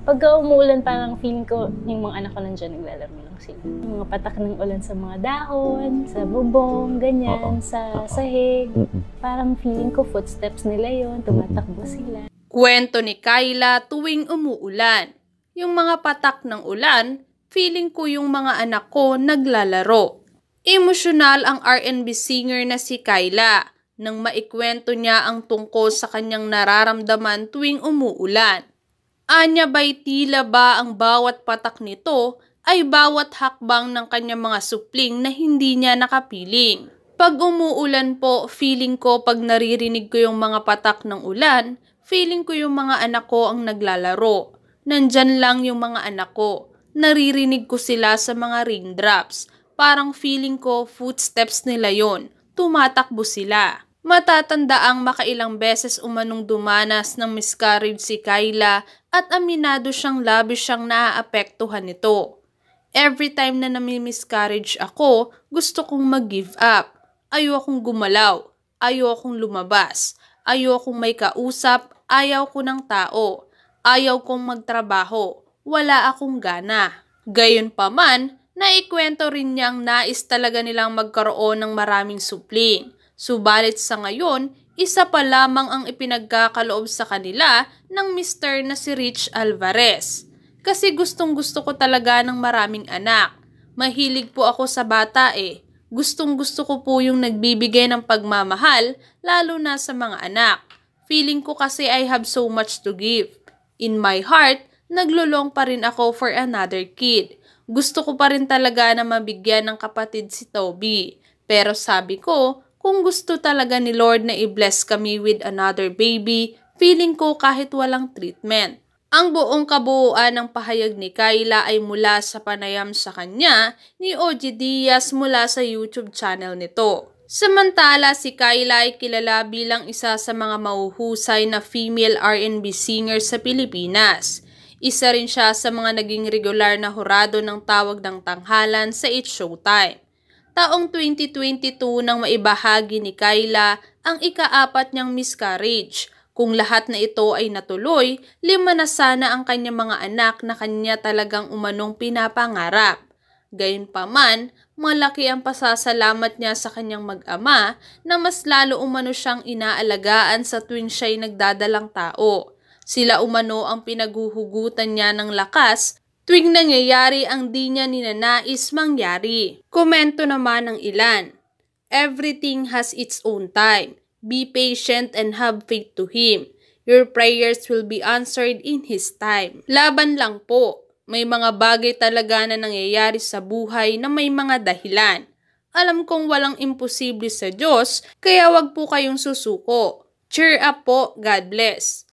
Pagka umuulan, parang feeling ko yung mga anak ko nandiyan, naglalaro lang sila. Yung mga patak ng ulan sa mga dahon, sa bubong, ganyan, sa sahig. Parang feeling ko footsteps nila yon, tumatakbo sila. Kwento ni Kyla tuwing umuulan. Yung mga patak ng ulan, feeling ko yung mga anak ko naglalaro. Emosyonal ang R&B singer na si Kyla nang maikwento niya ang tungkol sa kanyang nararamdaman tuwing umuulan. Anya ba'y tila ba ang bawat patak nito ay bawat hakbang ng kanyang mga supling na hindi niya nakapiling. Pag umuulan po, feeling ko pag naririnig ko yung mga patak ng ulan, feeling ko yung mga anak ko ang naglalaro. Nandyan lang yung mga anak ko. Naririnig ko sila sa mga raindrops. Parang feeling ko footsteps nila yon. Tumatakbo sila. Matatandaang makailang beses umanong dumanas ng miscarriage si Kyla at aminado siyang labis siyang naaapektuhan nito. Every time na nami-miscarriage ako, gusto kong mag-give up. Ayokong gumalaw. Ayokong lumabas. Ayokong may kausap. Ayaw ko ng tao. Ayaw kong magtrabaho. Wala akong gana. Gayunpaman, naikwento rin niyang nais talaga nilang magkaroon ng maraming supling. Subalit sa ngayon, isa pa lamang ang ipinagkakaloob sa kanila ng Mr. na si Rich Alvarez. Kasi gustong-gusto ko talaga ng maraming anak. Mahilig po ako sa bata eh. Gustong-gusto ko po yung nagbibigay ng pagmamahal, lalo na sa mga anak. Feeling ko kasi I have so much to give. In my heart, naglulong pa rin ako for another kid. Gusto ko pa rin talaga na mabigyan ng kapatid si Toby. Pero sabi ko, kung gusto talaga ni Lord na i-bless kami with another baby, feeling ko kahit walang treatment. Ang buong kabuuan ng pahayag ni Kyla ay mula sa panayam sa kanya ni OG Diaz mula sa YouTube channel nito. Samantala, si Kyla ay kilala bilang isa sa mga mahuhusay na female R&B singer sa Pilipinas. Isa rin siya sa mga naging regular na hurado ng Tawag ng Tanghalan sa It's Showtime. Taong 2022 nang maibahagi ni Kyla ang ika-4 niyang miscarriage. Kung lahat na ito ay natuloy, 5 na sana ang kanyang mga anak na kanya talagang umanong pinapangarap. Gayunpaman, malaki ang pasasalamat niya sa kanyang mag-ama na mas lalo umano siyang inaalagaan sa tuwing siya'y nagdadalang tao. Sila umano ang pinaghuhugutan niya ng lakas tuwing nangyayari ang di niya ninanais mangyari. Komento naman ng ilan. Everything has its own time. Be patient and have faith to Him. Your prayers will be answered in His time. Laban lang po. May mga bagay talaga na nangyayari sa buhay na may mga dahilan. Alam kong walang imposible sa Diyos, kaya wag po kayong susuko. Cheer up po. God bless.